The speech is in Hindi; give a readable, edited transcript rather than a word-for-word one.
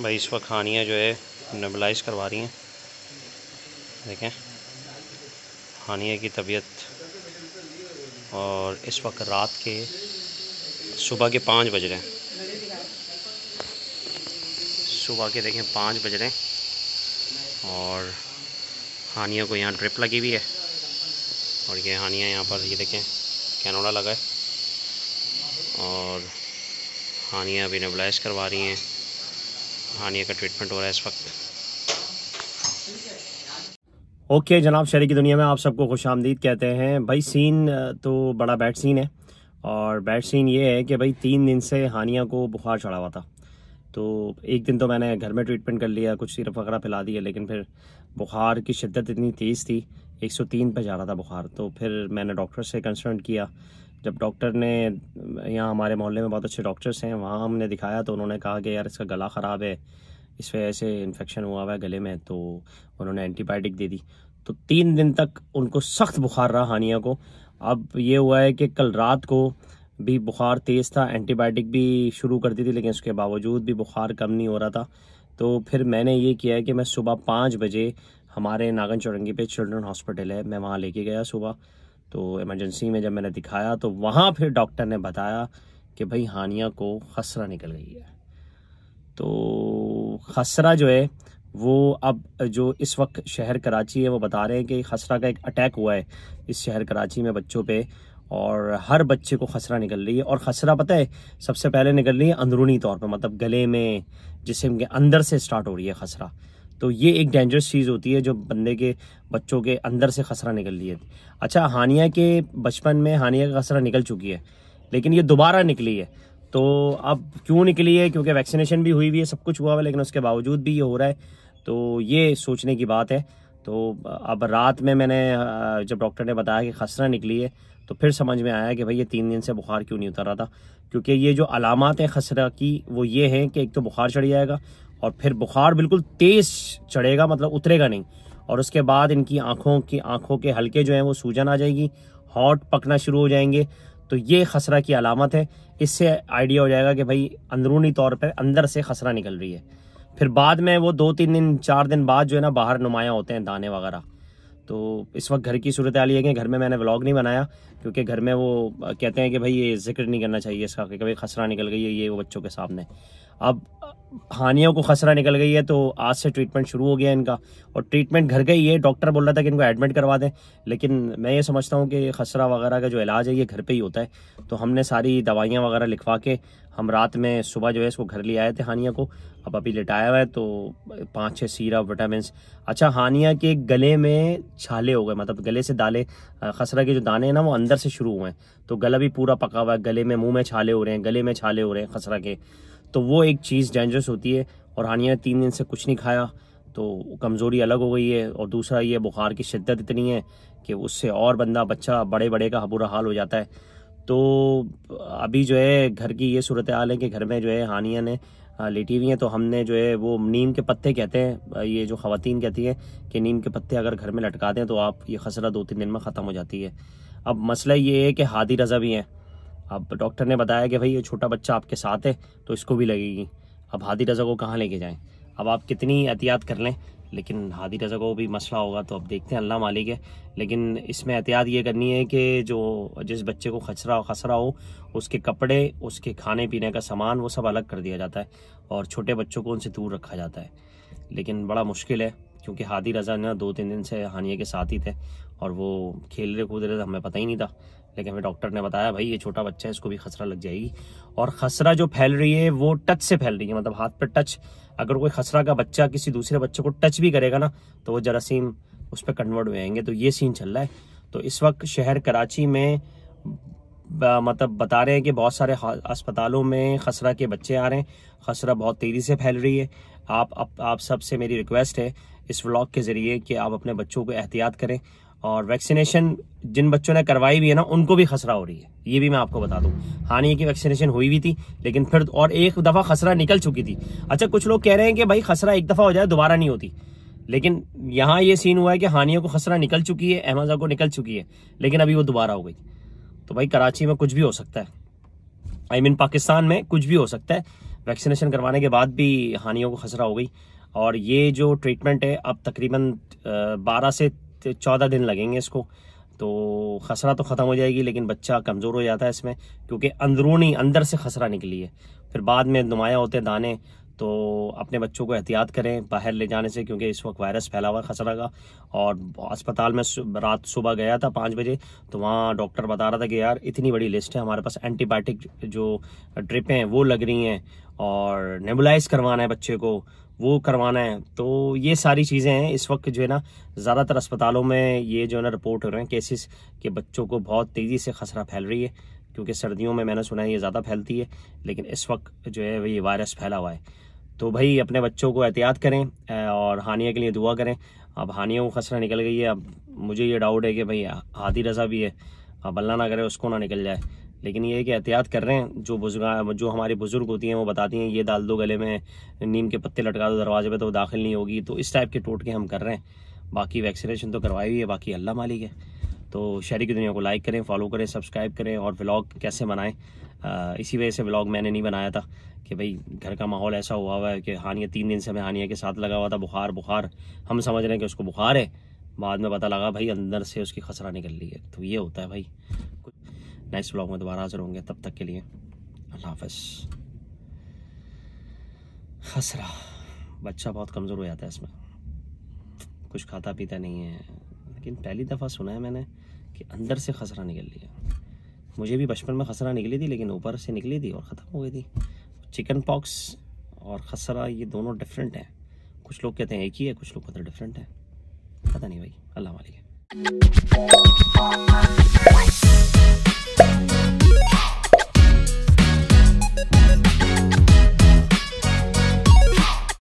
भाई इस वक्त हानिया जो है नेबुलाइज करवा रही हैं। देखें हानिया की तबीयत, और इस वक्त रात के सुबह के 5 बज रहे हैं। सुबह के देखें 5 बज रहे हैं और हानिया को यहाँ ड्रिप लगी हुई है। और ये हानिया यहाँ पर ये देखें कैनोला लगा है और हानिया अभी नेबुलाइज करवा रही हैं। हानिया का ट्रीटमेंट हो रहा है इस वक्त। ओके जनाब, शहरी की दुनिया में आप सबको खुश आमदीद कहते हैं। भाई सीन तो बड़ा बैड सीन है, और बैड सीन ये है कि भाई 3 दिन से हानिया को बुखार चढ़ा हुआ था। तो एक दिन तो मैंने घर में ट्रीटमेंट कर लिया, कुछ सिरप वगैरह पिला दिया, लेकिन फिर बुखार की शिद्दत इतनी तेज़ थी, 103 पे जा रहा था बुखार। तो फिर मैंने डॉक्टर से कंसल्ट किया। जब डॉक्टर ने, यहाँ हमारे मोहल्ले में बहुत अच्छे डॉक्टर्स हैं, वहाँ हमने दिखाया तो उन्होंने कहा कि यार इसका गला ख़राब है, इस वजह से इन्फेक्शन हुआ हुआ है गले में। तो उन्होंने एंटीबायोटिक दे दी। तो 3 दिन तक उनको सख्त बुखार रहा हानिया को। अब ये हुआ है कि कल रात को भी बुखार तेज़ था, एंटीबायोटिक भी शुरू कर दी थी, लेकिन उसके बावजूद भी बुखार कम नहीं हो रहा था। तो फिर मैंने ये किया है कि मैं सुबह 5 बजे हमारे नागन चौरंगी पे चिल्ड्रन हॉस्पिटल है, मैं वहाँ लेके गया सुबह। तो इमरजेंसी में जब मैंने दिखाया तो वहाँ फिर डॉक्टर ने बताया कि भाई हानिया को खसरा निकल गई है। तो खसरा जो है वो अब जो इस वक्त शहर कराची है वो बता रहे हैं कि खसरा का एक अटैक हुआ है इस शहर कराची में बच्चों पे, और हर बच्चे को खसरा निकल रही है। और खसरा पता है सबसे पहले निकल रही है अंदरूनी तौर पे, मतलब गले में, जिस्म के अंदर से स्टार्ट हो रही है खसरा। तो ये एक डेंजरस चीज़ होती है जो बंदे के, बच्चों के अंदर से खसरा निकल रही है। अच्छा, हानिया के बचपन में हानिया का खसरा निकल चुकी है, लेकिन ये दोबारा निकली है। तो अब क्यों निकली है? क्योंकि वैक्सीनेशन भी हुई हुई है, सब कुछ हुआ हुआ है, लेकिन उसके बावजूद भी ये हो रहा है। तो ये सोचने की बात है। तो अब रात में मैंने, जब डॉक्टर ने बताया कि खसरा निकली है, तो फिर समझ में आया कि भाई ये 3 दिन से बुखार क्यों नहीं उतर रहा था। क्योंकि ये जो अलामात हैं खसरा की वो ये हैं कि एक तो बुखार चढ़ जाएगा, और फिर बुखार बिल्कुल तेज़ चढ़ेगा, मतलब उतरेगा नहीं। और उसके बाद इनकी आँखों के हल्के जो हैं वो सूजन आ जाएगी, हॉट पकना शुरू हो जाएंगे। तो ये खसरा की अलामत है। इससे आइडिया हो जाएगा कि भाई अंदरूनी तौर पर अंदर से खसरा निकल रही है। फिर बाद में वो 2-3 दिन 4 दिन बाद जो है ना बाहर नुमायाँ होते हैं दाने वगैरह। तो इस वक्त घर की सूरत हाल ये है कि घर में मैंने व्लॉग नहीं बनाया, क्योंकि घर में वो कहते हैं कि भाई ये जिक्र नहीं करना चाहिए इसका कि कभी खसरा निकल गई है ये वो बच्चों के सामने। अब हानिया को खसरा निकल गई है, तो आज से ट्रीटमेंट शुरू हो गया इनका, और ट्रीटमेंट घर का ही है। डॉक्टर बोल रहा था कि इनको एडमिट करवा दें, लेकिन मैं ये समझता हूँ कि खसरा वगैरह का जो इलाज है ये घर पे ही होता है। तो हमने सारी दवाइयाँ वगैरह लिखवा के हम रात में सुबह जो है इसको घर ले आए थे हानिया को। अब अभी लिटाया हुआ है, तो 5-6 सिरप, विटामिन। अच्छा, हानिया के गले में छाले हो गए, मतलब गले से दाले, खसरा के जो दाने हैं ना वो अंदर से शुरू हुए हैं। तो गला भी पूरा पका हुआ है, गले में, मुंह में छाले हो रहे हैं, गले में छाले हो रहे हैं खसरा के। तो वो एक चीज़ डेंजरस होती है। और हानिया ने 3 दिन से कुछ नहीं खाया, तो कमज़ोरी अलग हो गई है। और दूसरा ये बुखार की शिद्दत इतनी है कि उससे और बच्चा बड़े का बुरा हाल हो जाता है। तो अभी जो है घर की ये सूरत हाल है कि घर में जो है हानिया ने लेटी हुई हैं। तो हमने जो है वो नीम के पत्ते कहते हैं, ये जो ख़वातीन कहती हैं कि नीम के पत्ते अगर घर में लटका दें तो आप ये खसरा 2-3 दिन में ख़त्म हो जाती है। अब मसला ये है कि हादी रज़ा भी हैं। अब डॉक्टर ने बताया कि भाई ये छोटा बच्चा आपके साथ है तो इसको भी लगेगी। अब हादी रज़ा को कहाँ लेके जाएं? अब आप कितनी एहतियात कर लें, लेकिन हादी रज़ा को भी मसला होगा। तो अब देखते हैं, अल्लाह मालिक है। लेकिन इसमें एहतियात ये करनी है कि जिस बच्चे को खसरा हो उसके कपड़े, उसके खाने पीने का सामान, वो सब अलग कर दिया जाता है, और छोटे बच्चों को उनसे दूर रखा जाता है। लेकिन बड़ा मुश्किल है, क्योंकि हादी रज़ा ना 2-3 दिन से हानिया के साथ ही थे, और वो खेल रहे कूद रहे थे, हमें पता ही नहीं था। लेकिन फिर डॉक्टर ने बताया भाई ये छोटा बच्चा है, इसको भी खसरा लग जाएगी। और खसरा जो फैल रही है वो टच से फैल रही है, मतलब हाथ पर टच। अगर कोई खसरा का बच्चा किसी दूसरे बच्चे को टच भी करेगा ना तो वो जरासीम उस पर कन्वर्ट हो जाएंगे। तो ये सीन चल रहा है। तो इस वक्त शहर कराची में मतलब बता रहे हैं कि बहुत सारे अस्पतालों में खसरा के बच्चे आ रहे हैं। खसरा बहुत तेज़ी से फैल रही है। आप सबसे मेरी रिक्वेस्ट है इस व्लॉग के ज़रिए कि आप अपने बच्चों को एहतियात करें, और वैक्सीनेशन जिन बच्चों ने करवाई भी है ना उनको भी खसरा हो रही है, ये भी मैं आपको बता दूं। हानिया की वैक्सीनेशन हुई हुई थी, लेकिन फिर और एक दफ़ा खसरा निकल चुकी थी। अच्छा, कुछ लोग कह रहे हैं कि भाई खसरा एक दफ़ा हो जाए दोबारा नहीं होती, लेकिन यहाँ ये सीन हुआ है कि हानिया को खसरा निकल चुकी है, अहमजा को निकल चुकी है, लेकिन अभी वो दोबारा हो गई। तो भाई कराची में कुछ भी हो सकता है, I mean पाकिस्तान में कुछ भी हो सकता है। वैक्सीनेशन करवाने के बाद भी हानियों को खसरा हो गई। और ये जो ट्रीटमेंट है अब तकरीबन 12 से 14 दिन लगेंगे इसको, तो खसरा तो ख़त्म हो जाएगी, लेकिन बच्चा कमज़ोर हो जाता है इसमें, क्योंकि अंदरूनी अंदर से खसरा निकली है, फिर बाद में नुमाया होते हैं दाने। तो अपने बच्चों को एहतियात करें बाहर ले जाने से, क्योंकि इस वक्त वायरस फैला हुआ है खसरा का। और अस्पताल में रात सुबह गया था 5 बजे, तो वहाँ डॉक्टर बता रहा था कि यार इतनी बड़ी लिस्ट है हमारे पास, एंटीबायोटिक जो ड्रिपें हैं वो लग रही हैं, और नेबुलाइज करवाना है बच्चे को, वो करवाना है। तो ये सारी चीज़ें हैं इस वक्त जो है ना, ज़्यादातर अस्पतालों में ये जो है ना रिपोर्ट हो रहे हैं केसेस कि बच्चों को बहुत तेज़ी से खसरा फैल रही है, क्योंकि सर्दियों में मैंने सुना है ये ज़्यादा फैलती है, लेकिन इस वक्त जो है ये वायरस फैला हुआ है। तो भाई अपने बच्चों को एहतियात करें और हानिया के लिए दुआ करें। अब हानिया को खसरा निकल गई है, अब मुझे ये डाउट है कि भाई हादी रज़ा भी है, अब अल्लाह ना करे उसको ना निकल जाए, लेकिन ये है कि एहतियात कर रहे हैं। जो हमारी बुज़ुर्ग होती हैं वो बताती हैं ये डाल दो गले में, नीम के पत्ते लटका दो दरवाजे पे तो वो दाखिल नहीं होगी। तो इस टाइप के टोटके हम कर रहे हैं। बाकी वैक्सीनेशन तो करवाई हुई है, बाकी अल्लाह मालिक है। तो शहरी की दुनिया को लाइक करें, फॉलो करें, सब्सक्राइब करें, और व्लॉग कैसे बनाएं, इसी वजह से व्लॉग मैंने नहीं बनाया था कि भाई घर का माहौल ऐसा हुआ है कि हानिया 3 दिन से मैं हानिया के साथ लगा हुआ था। बुखार हम समझ रहे हैं कि उसको बुखार है, बाद में पता लगा भाई अंदर से उसकी खसरा निकल रही है। तो ये होता है भाई। नेक्स्ट व्लॉग में दोबारा हाजिर होंगे, तब तक के लिए अल्लाह हाफ़िज़। खसरा बच्चा बहुत कमज़ोर हो जाता है इसमें, कुछ खाता पीता नहीं है, लेकिन पहली दफ़ा सुना है मैंने कि अंदर से खसरा निकल रही है। मुझे भी बचपन में खसरा निकली थी, लेकिन ऊपर से निकली थी और ख़त्म हो गई थी। चिकन पॉक्स और खसरा ये दोनों डिफरेंट हैं। कुछ लोग कहते हैं एक ही है, कुछ लोग कहते हैं डिफरेंट है, पता नहीं भाई, अल्लाह मालिक है।